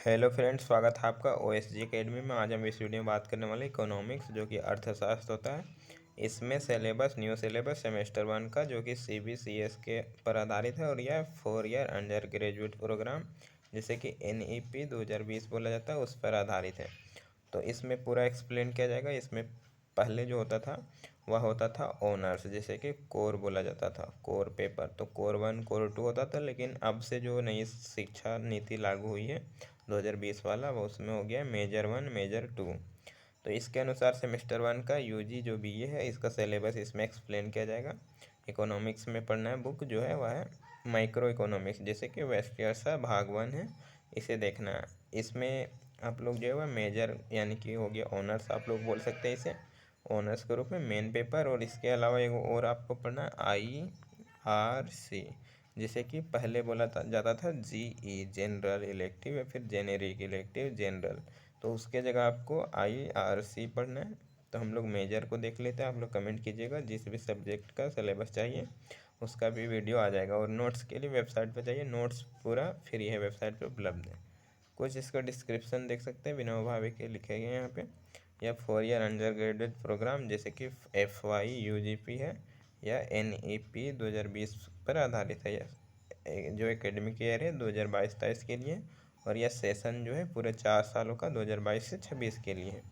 Hello friends, स्वागत है आपका ओएसजी एकेडमी में। आज हम इस वीडियो में बात करने वाले इकोनॉमिक्स जो कि अर्थशास्त्र होता है। इसमें न्यू सिलेबस सेमेस्टर 1 का जो कि CBCS के पर आधारित है और यह 4 ईयर अंडर ग्रेजुएट प्रोग्राम जिसे कि NEP 2020 बोला जाता है उस पर आधारित है। तो इसमें पूरा एक्सप्लेन किया जाएगा। इसमें पहले जो होता था वह होता था ऑनर्स, जैसे कि कोर बोला जाता था, कोर पेपर। तो कोर 1 कोर 2 होता था, लेकिन अब से जो नई शिक्षा नीति लागू हुई है 2020 वाला, वो उसमें हो गया मेजर 1 मेजर 2। तो इसके अनुसार सेमेस्टर 1 का UG जो BA है इसका सिलेबस इसमें एक्सप्लेन किया जाएगा। इकोनॉमिक्स में पढ़ना है बुक जो है वह है माइक्रो इकोनॉमिक्स, जैसे कि वेस्टियर्सा भाग 1 है, इसे देखना है। इसमें आप लोग जो है वह मेजर यानी कि हो गया ऑनर्स, आप लोग बोल सकते हैं इसे ऑनर्स के रूप में मेन पेपर। और इसके अलावा एक और आपको पढ़ना है IRC, जिसे कि पहले बोला जाता था GE जनरल इलेक्टिव या फिर जेनेरिक इलेक्टिव जनरल, तो उसके जगह आपको IRC पढ़ना है। तो हम लोग मेजर को देख लेते हैं। आप लोग कमेंट कीजिएगा जिस भी सब्जेक्ट का सिलेबस चाहिए उसका भी वीडियो आ जाएगा। और नोट्स के लिए वेबसाइट पर जाइए, नोट्स पूरा फ्री है, वेबसाइट पर उपलब्ध है। कुछ इसका डिस्क्रिप्शन देख सकते हैं, विनोबा भावे के लिखे गए हैं यहाँ पे। यह 4 ईयर अंडर ग्रेजुएट प्रोग्राम जैसे कि FY UGP है या NEP 2020 पर आधारित है। यह जो एकेडमिक ईयर है 2022-23 के लिए, और यह सेशन जो है पूरे 4 सालों का 2022 से 26 के लिए है।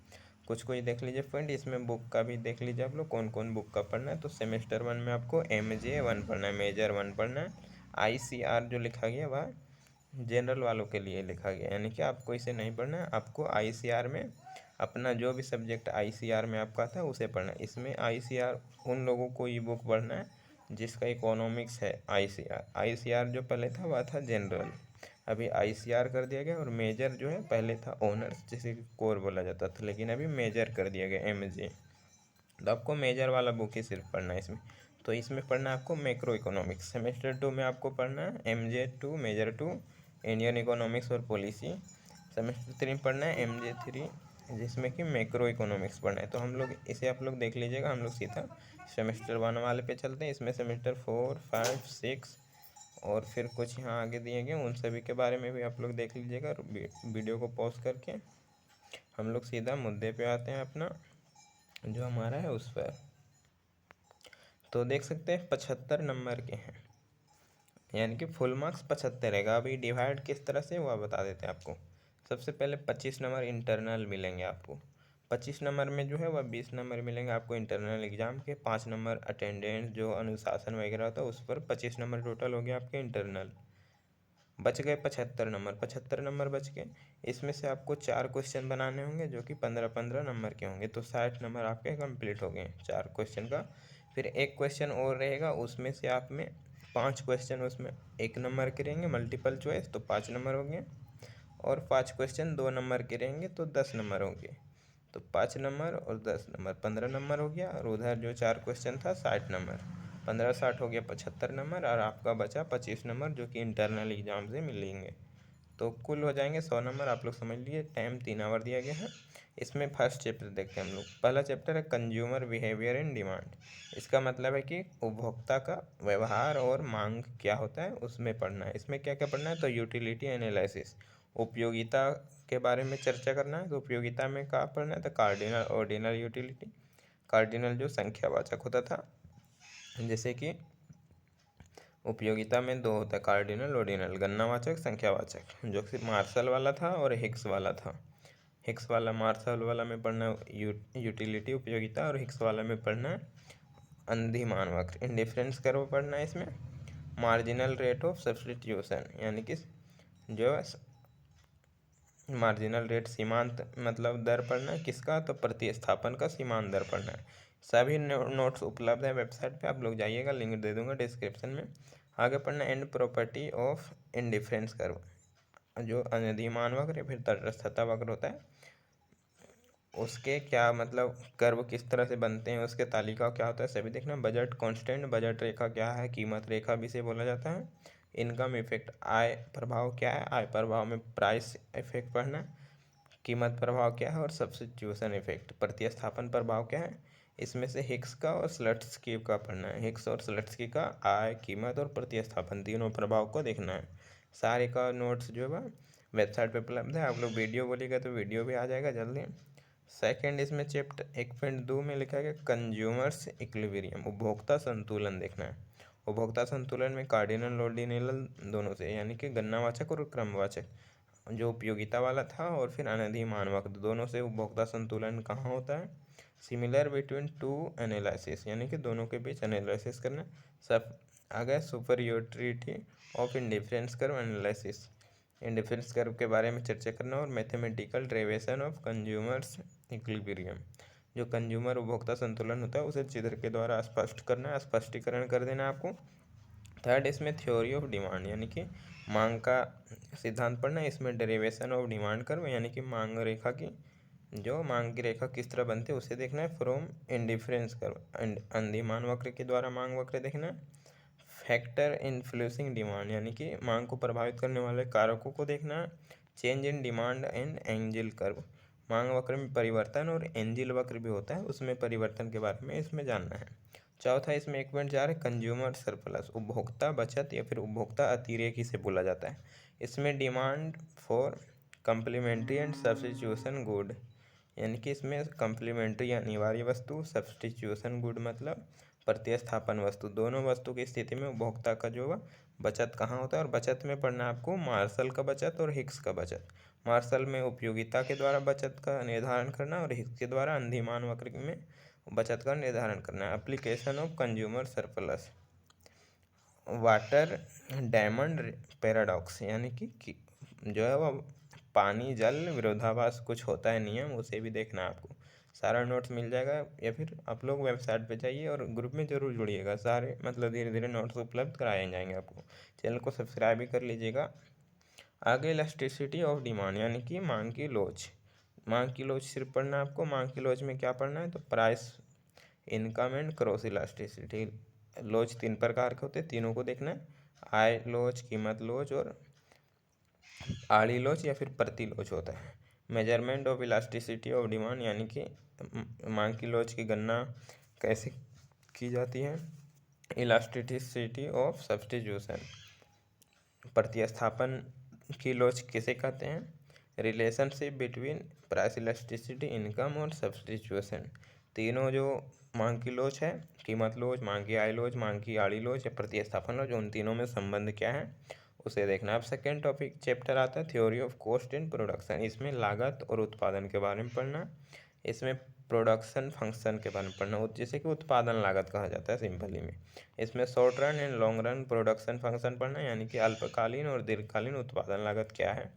कुछ देख लीजिए फ्रेंड, इसमें बुक का भी देख लीजिए आप लोग कौन कौन बुक का पढ़ना है। तो सेमेस्टर 1 में आपको MJ 1 पढ़ना है, मेजर 1 पढ़ना है। ICR जो लिखा गया वह जनरल वालों के लिए लिखा गया, यानी कि आपको इसे नहीं पढ़ना है। आपको ICR में अपना जो भी सब्जेक्ट ICR में आपका था उसे पढ़ना है। इसमें ICR उन लोगों को ई बुक पढ़ना है जिसका इकोनॉमिक्स है। ICR जो पहले था वह था जनरल, अभी ICR कर दिया गया। और मेजर जो है पहले था ऑनर्स, जिसे कोर बोला जाता था, लेकिन अभी मेजर कर दिया गया MJ। तो आपको मेजर वाला बुक ही सिर्फ पढ़ना है इसमें। तो इसमें पढ़ना है आपको मैक्रो इकोनॉमिक्स। सेमेस्टर 2 में आपको पढ़ना है MJ 2 मेजर 2 इंडियन इकोनॉमिक्स और पॉलिसी। सेमेस्टर 3 पढ़ना है MJ 3 जिसमें कि मैक्रो इकोनॉमिक्स पढ़ना है। तो हम लोग इसे आप लोग देख लीजिएगा। हम लोग सीधा सेमेस्टर 1 वाले पे चलते हैं। इसमें सेमेस्टर 4 5 6 और फिर कुछ यहाँ आगे दिए गए, उन सभी के बारे में भी आप लोग देख लीजिएगा। और वीडियो को पॉज करके हम लोग सीधा मुद्दे पे आते हैं अपना जो हमारा है उस पर। तो देख सकते हैं 75 नंबर के हैं, यानी कि फुल मार्क्स 75 रहेगा। अभी डिवाइड किस तरह से वह बता देते हैं आपको। सबसे पहले 25 नंबर इंटरनल मिलेंगे आपको। 25 नंबर में जो है वह 20 नंबर मिलेंगे आपको इंटरनल एग्जाम के। 5 नंबर अटेंडेंस जो अनुशासन वगैरह होता है उस पर 25 नंबर टोटल हो गया आपके इंटरनल। बच गए 75 नंबर बच गए। इसमें से आपको 4 क्वेश्चन बनाने होंगे जो कि 15-15 नंबर के होंगे। तो 60 नंबर आपके कंप्लीट हो गए 4 क्वेश्चन का। फिर एक क्वेश्चन और रहेगा, उसमें से आप में 5 क्वेश्चन उसमें 1 नंबर के रहेंगे मल्टीपल चॉइस, तो 5 नंबर हो गए। और 5 क्वेश्चन 2 नंबर के रहेंगे तो 10 नंबर होंगे। तो 5 नंबर और 10 नंबर 15 नंबर हो गया। और उधर जो 4 क्वेश्चन था 60 नंबर, 15-60 हो गया 75 नंबर। और आपका बचा 25 नंबर जो कि इंटरनल एग्जाम से मिलेंगे। तो कुल हो जाएंगे 100 नंबर। आप लोग समझ लीजिए। टाइम 3 आवर दिया गया है। इसमें फर्स्ट चैप्टर देखते हैं हम लोग। पहला चैप्टर है कंज्यूमर बिहेवियर एंड डिमांड। इसका मतलब है कि उपभोक्ता का व्यवहार और मांग क्या होता है उसमें पढ़ना है। इसमें क्या क्या पढ़ना है, तो यूटिलिटी एनालिसिस, उपयोगिता के बारे में चर्चा करना है। तो उपयोगिता में क्या पढ़ना है, तो कार्डिनल ऑर्डिनल यूटिलिटी। कार्डिनल जो संख्यावाचक होता था, जैसे कि उपयोगिता में 2 होता है, कार्डिनल ऑर्डिनल, गणनावाचक संख्यावाचक, जो कि मार्शल वाला था और हिक्स वाला था। हिक्स वाला मार्शल वाला में पढ़ना यूटिलिटी उपयोगिता, और हिक्स वाला में पढ़ना अंधिमान वक्र इंडिफरेंस कर्व पढ़ना है। इसमें मार्जिनल रेट ऑफ सब्सटीट्यूशन, यानी कि जो मार्जिनल रेट सीमांत मतलब दर पढ़ना है किसका, तो प्रतिस्थापन का सीमांत दर पढ़ना है। सभी नोट्स उपलब्ध है वेबसाइट पे, आप लोग जाइएगा, लिंक दे दूंगा डिस्क्रिप्शन में। आगे पढ़ना and property of indifference curve, जो अनधिमान वक्र या फिर तटस्थता वक्र होता है उसके क्या मतलब कर्व किस तरह से बनते हैं, उसके तालिका क्या होता है सभी देखना। बजट कांस्टेंट, बजट रेखा क्या है, कीमत रेखा भी से बोला जाता है। इनकम इफेक्ट, आय प्रभाव क्या है, आय प्रभाव में प्राइस इफेक्ट पढ़ना है। कीमत प्रभाव क्या है, और सब्स्टिट्यूशन इफेक्ट प्रतिस्थापन प्रभाव क्या है। इसमें से हिक्स का और स्लट्सकी का पढ़ना है। हिक्स और स्लट्सकी का आय, कीमत और प्रतिस्थापन तीनों प्रभाव को देखना है। सारे का नोट्स जो है वेबसाइट पे उपलब्ध है। आप लोग वीडियो बोलिएगा तो वीडियो भी आ जाएगा जल्दी। सेकंड इसमें चैप्टर 1.2 में लिखा है कंज्यूमर्स इक्विलिब्रियम, उपभोक्ता संतुलन देखना है। उपभोक्ता संतुलन में कार्डिनल ऑर्डिनल दोनों से, यानी कि गणनावाचक और क्रमवाचक, जो उपयोगिता वाला था और फिर अनधिमानवाचक, दोनों से उपभोक्ता संतुलन कहाँ होता है। सिमिलर बिटवीन टू एनालिसिस, यानी कि दोनों के बीच एनालिसिस करना। सब आ गया superiority of indifference curve analysis, indifference curve के बारे में चर्चा करना। और mathematical derivation of consumers equilibrium, जो कंज्यूमर उपभोक्ता संतुलन होता है उसे चित्र के द्वारा स्पष्ट करना, स्पष्टीकरण कर देना आपको। थर्ड इसमें थ्योरी ऑफ डिमांड, यानी कि मांग का सिद्धांत पढ़ना। इसमें डेरिवेशन ऑफ डिमांड कर्व, यानी कि मांग रेखा की, जो मांग की रेखा किस तरह बनती है उसे देखना है। फ्रॉम इंडिफरेंस कर्व, अंधिमान वक्र के द्वारा मांग वक्र देखना है। फैक्टर इन्फ्लुएंसिंग डिमांड, यानी कि मांग को प्रभावित करने वाले कारकों को देखना है। Change in demand and angel curve, मांग वक्र में परिवर्तन और एंजिल वक्र भी होता है, उसमें परिवर्तन के बारे में इसमें जानना है। चौथा इसमें 1.4 है कंज्यूमर सरप्लस, उपभोक्ता बचत या फिर उपभोक्ता अतिरेक इसे बोला जाता है। इसमें demand for complementary and substitution good, यानी कि इसमें कम्प्लीमेंट्री अनिवार्य वस्तु, सब्स्टिट्यूशन गुड मतलब प्रतिस्थापन वस्तु, दोनों वस्तु की स्थिति में उपभोक्ता का जो बचत कहाँ होता है। और बचत में पढ़ना आपको मार्शल का बचत और हिक्स का बचत। मार्शल में उपयोगिता के द्वारा बचत का निर्धारण करना और हिक्स के द्वारा अंधिमान वक्र में बचत का निर्धारण करना है। Application of consumer surplus, water diamond paradox, यानी कि जो है वह पानी जल विरोधाभास कुछ होता है नियम, उसे भी देखना है आपको। सारा नोट्स मिल जाएगा, या फिर आप लोग वेबसाइट पे जाइए और ग्रुप में ज़रूर जुड़िएगा। सारे मतलब धीरे धीरे नोट्स उपलब्ध कराए जाएंगे आपको। चैनल को सब्सक्राइब भी कर लीजिएगा। आगे इलास्टिसिटी ऑफ डिमांड, यानी कि मांग की लोच। मांग की लोच सिर्फ पढ़ना है आपको। मांग की लोच में क्या पढ़ना है, तो price, income and cross elasticity. लोच 3 प्रकार के होते हैं, तीनों को देखना है। आय लोच, कीमत लोच और आड़ी लोच या फिर प्रति लोच होता है। Measurement of elasticity of demand, यानी कि मांग की लोच की गणना कैसे की जाती है। इलास्टिसिटी ऑफ सब्स्टिट्यूशन, प्रतिस्थापन की लोच किसे कहते हैं। Relationship between price elasticity, income और सब्स्टिट्यूशन, तीनों जो मांग की लोच है, कीमत लोच, मांग की आय लोच, मांग की आड़ी लोच या प्रतिस्थापन लोच, उन तीनों में संबंध क्या है उसे देखना। अब सेकेंड टॉपिक चैप्टर आता है theory of cost and production. इसमें लागत और उत्पादन के बारे में पढ़ना। इसमें प्रोडक्शन फंक्शन के बारे में पढ़ना, जैसे कि उत्पादन लागत कहा जाता है सिंपली में। इसमें short run and long run production function पढ़ना, यानी कि अल्पकालीन और दीर्घकालीन उत्पादन लागत क्या है,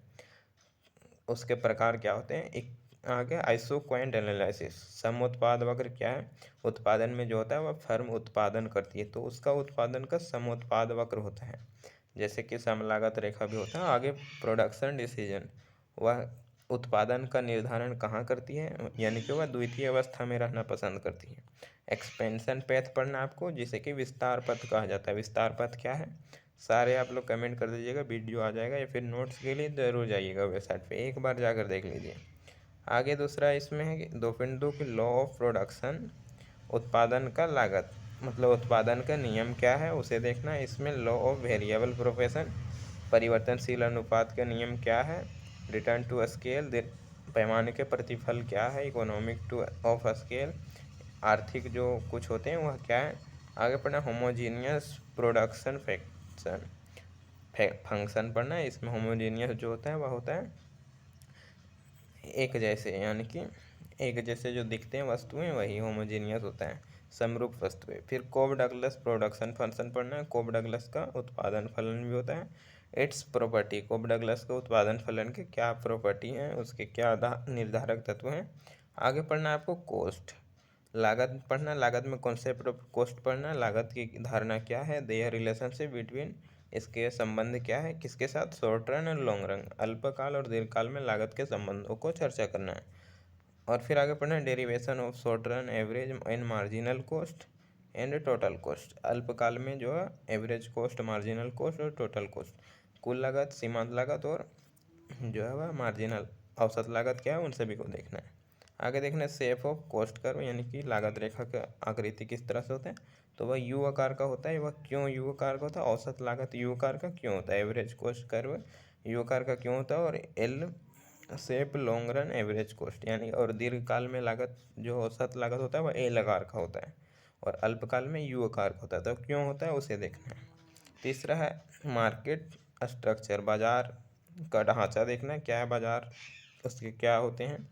उसके प्रकार क्या होते हैं। एक आगे आइसोक्वांट एनालिसिस, सम उत्पाद वक्र क्या है। उत्पादन में जो होता है वह फर्म उत्पादन करती है तो उसका उत्पादन का सम उत्पाद वक्र होता है, जैसे कि सम लागत रेखा भी होता है। आगे प्रोडक्शन डिसीजन, वह उत्पादन का निर्धारण कहाँ करती है, यानी कि वह द्वितीय अवस्था में रहना पसंद करती है। एक्सपेंशन पैथ पढ़ना आपको, जिसे कि विस्तार पथ कहा जाता है। विस्तार पथ क्या है, सारे आप लोग कमेंट कर दीजिएगा, वीडियो आ जाएगा, या फिर नोट्स के लिए ज़रूर जाइएगा वेबसाइट पे, एक बार जाकर देख लीजिए। आगे दूसरा इसमें है कि 2.2 की लॉ ऑफ प्रोडक्शन, उत्पादन का लागत मतलब उत्पादन का नियम क्या है उसे देखना है। इसमें लॉ ऑफ वेरिएबल प्रोफेशन, परिवर्तनशील अनुपात का नियम क्या है। रिटर्न टू स्केल, पैमाने के प्रतिफल क्या है। इकोनॉमिक टू ऑफ स्केल, आर्थिक जो कुछ होते हैं वह क्या है। आगे पढ़ना होमोजीनियस प्रोडक्शन फंक्शन पढ़ना है। इसमें होमोजीनियस जो होता है वह होता है एक जैसे, यानी कि एक जैसे जो दिखते हैं वस्तुएं वही होमोजीनियस होता है, समरूप वस्तुएं। फिर कोब डगलस प्रोडक्शन फंक्शन पढ़ना है। कोब डगलस का उत्पादन फलन भी होता है। इट्स प्रॉपर्टी, कोब डगलस का उत्पादन फलन के क्या प्रॉपर्टी हैं, उसके क्या निर्धारक तत्व हैं। आगे पढ़ना है आपको कोस्ट, लागत पढ़ना। लागत में कॉन्सेप्ट ऑफ कॉस्ट पढ़ना, लागत की धारणा क्या है। देयर रिलेशनशिप बिटवीन, इसके संबंध क्या है किसके साथ, शॉर्ट रन और लॉन्ग रन, अल्पकाल और दीर्घकाल में लागत के संबंधों को चर्चा करना है। और फिर आगे पढ़ना है derivation of short run average and marginal cost and total cost. अल्पकाल में जो है एवरेज कॉस्ट, मार्जिनल कॉस्ट और टोटल कॉस्ट, कुल लागत, सीमांत लागत और जो है वह मार्जिनल औसत लागत क्या है, उन सभी को देखना है। आगे देखना है शेप ऑफ कॉस्ट कर्व, यानी कि लागत रेखा का आकृति किस तरह से होता है, तो वह यू आकार का होता है। वह क्यों यू आकार का होता है, औसत लागत यू आकार का क्यों होता है, एवरेज कॉस्ट कर्व यू आकार का क्यों होता है, और L shape long run average cost यानी, और दीर्घकाल में लागत जो औसत लागत होता है वह एल आकार का होता है, और अल्पकाल में यू आकार का होता है। तो क्यों होता है उसे देखना है। तीसरा है मार्केट स्ट्रक्चर, बाजार का ढांचा देखना है, क्या है बाजार, उसके क्या होते हैं।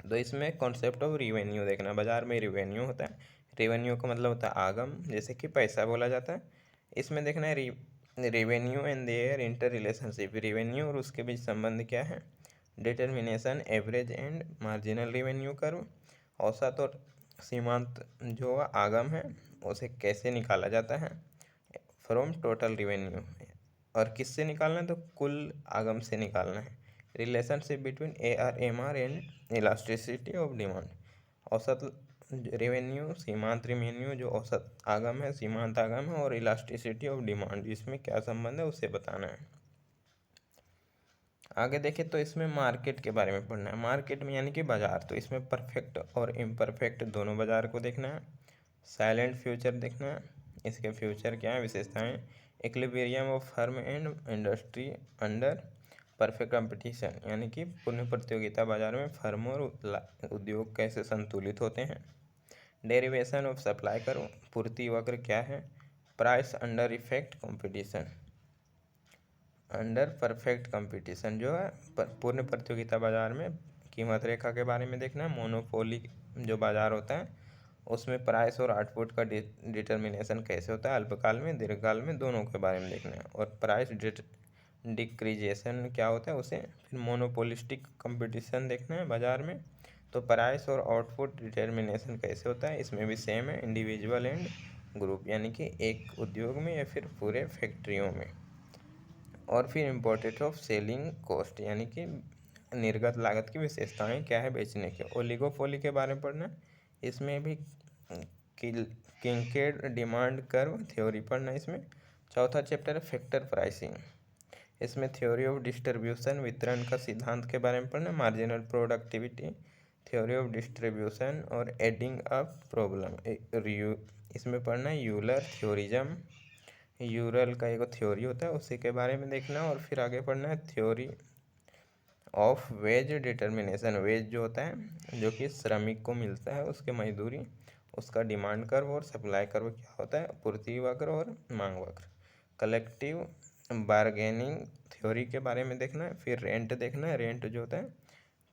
तो इसमें कॉन्सेप्ट ऑफ रिवेन्यू देखना है। बाजार में रिवेन्यू होता है, रिवेन्यू का मतलब होता है आगम, जैसे कि पैसा बोला जाता है। इसमें देखना है revenue and their inter relationship, revenue और उसके बीच संबंध क्या है। Determination average and marginal revenue curve, औसत और सीमांत जो आगम है उसे कैसे निकाला जाता है फ्रॉम टोटल रिवेन्यू, और किससे निकालना है, तो कुल आगम से निकालना है। Relationship between AR/MR and elasticity of demand, औसत रेवेन्यू, सीमांत रेवेन्यू जो औसत आगम है, सीमांत आगम है, और इलास्टिसिटी ऑफ डिमांड इसमें क्या संबंध है उसे बताना है। आगे देखें तो इसमें मार्केट के बारे में पढ़ना है। मार्केट में यानी कि बाजार, तो इसमें परफेक्ट और इम्परफेक्ट दोनों बाजार को देखना है। साइलेंट फ्यूचर देखना है, इसके फ्यूचर क्या है, विशेषताएं। Equilibrium of firm and industry under perfect competition यानी कि पूर्ण प्रतियोगिता बाजार में फर्म और उद्योग कैसे संतुलित होते हैं। डेरिवेशन ऑफ सप्लाई कर्व, पूर्ति वक्र क्या है। Price under effect competition, under perfect competition जो है पूर्ण प्रतियोगिता बाजार में कीमत रेखा के बारे में देखना है। मोनोपोली जो बाजार होता है उसमें प्राइस और आउटपुट का डिटर्मिनेशन कैसे होता है, अल्पकाल में दीर्घकाल में दोनों के बारे में देखना है। और प्राइस डिक्रीजेशन क्या होता है उसे। फिर मोनोपोलिस्टिक कंपटीशन देखना है बाजार में, तो प्राइस और आउटपुट डिटर्मिनेशन कैसे होता है, इसमें भी सेम है। इंडिविजुअल एंड ग्रुप यानी कि एक उद्योग में या फिर पूरे फैक्ट्रियों में। और फिर इम्पोर्टेंट ऑफ सेलिंग कॉस्ट यानी कि निर्गत लागत की विशेषताएं क्या है बेचने के। ओलिगोपोली के बारे में पढ़ना, इसमें भी किंकेड डिमांड कर्व थ्योरी पढ़ना इसमें। चौथा चैप्टर है फैक्टर प्राइसिंग, इसमें थ्योरी ऑफ डिस्ट्रीब्यूशन वितरण का सिद्धांत के बारे में पढ़ना। Marginal productivity, theory of distribution और एडिंग अप प्रॉब्लम इसमें पढ़ना। यूलर थ्योरिज्म, यूरल का एक थ्योरी होता है उसी के बारे में देखना। और फिर आगे पढ़ना है theory of wage determination, wage जो होता है जो कि श्रमिक को मिलता है उसके मजदूरी, उसका डिमांड कर्व और सप्लाई कर्व क्या होता है, पूर्ति वक्र और मांग वक्र। कलेक्टिव बार्गेनिंग थ्योरी के बारे में देखना है। फिर रेंट देखना है, रेंट जो होता है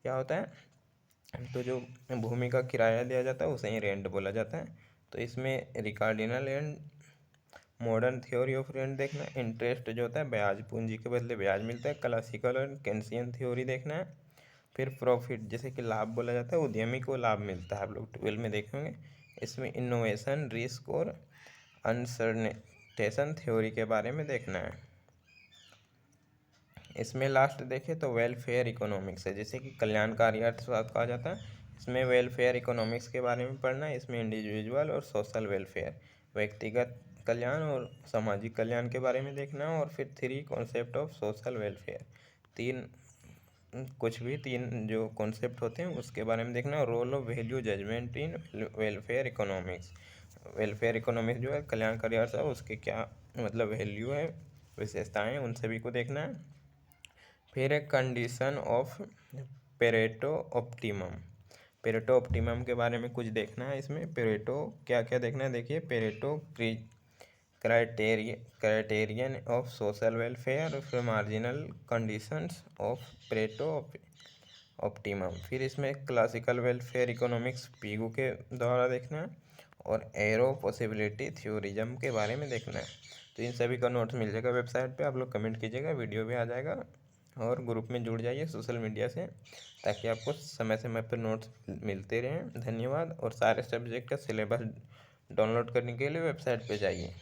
क्या होता है, तो जो भूमि का किराया दिया जाता है उसे ही रेंट बोला जाता है। तो इसमें Ricardian and modern theory of rent देखना है। इंटरेस्ट जो होता है ब्याज, पूंजी के बदले ब्याज मिलता है, क्लासिकल और केंसियन थ्योरी देखना है। फिर प्रॉफिट जैसे कि लाभ बोला जाता है, उद्यमी को लाभ मिलता है, आप लोग 12 में देखेंगे। इसमें इनोवेशन, रिस्क और अनसर्टेन थ्योरी के बारे में देखना है। इसमें लास्ट देखें तो वेलफेयर इकोनॉमिक्स है, जैसे कि कल्याणकारी अर्थशास्त्र कहा जाता है। इसमें वेलफेयर इकोनॉमिक्स के बारे में पढ़ना है। इसमें इंडिविजुअल और सोशल वेलफेयर, व्यक्तिगत कल्याण और सामाजिक कल्याण के बारे में देखना है। और फिर 3 कॉन्सेप्ट ऑफ सोशल वेलफेयर, तीन जो कॉन्सेप्ट होते हैं उसके बारे में देखना है। Role of value judgement in welfare economics, welfare economics जो है कल्याणकारी अर्थशास्त्र उसके क्या मतलब वैल्यू है, विशेषताएं, उन सभी को देखना है। फिर एक condition of Pareto optimum, Pareto optimum के बारे में कुछ देखना है। इसमें पेरेटो क्या क्या देखना है, देखिए Pareto criterion of social welfare, फिर marginal conditions of Pareto optimum. फिर इसमें क्लासिकल वेलफेयर इकोनॉमिक्स पीगू के द्वारा देखना है। और एरो पॉसिबिलिटी थ्योरिज्म के बारे में देखना है। तो इन सभी का नोट्स मिल जाएगा वेबसाइट पे, आप लोग कमेंट कीजिएगा, वीडियो भी आ जाएगा। और ग्रुप में जुड़ जाइए सोशल मीडिया से, ताकि आपको समय समय पर नोट्स मिलते रहें। धन्यवाद। और सारे सब्जेक्ट का सिलेबस डाउनलोड करने के लिए वेबसाइट पे जाइए।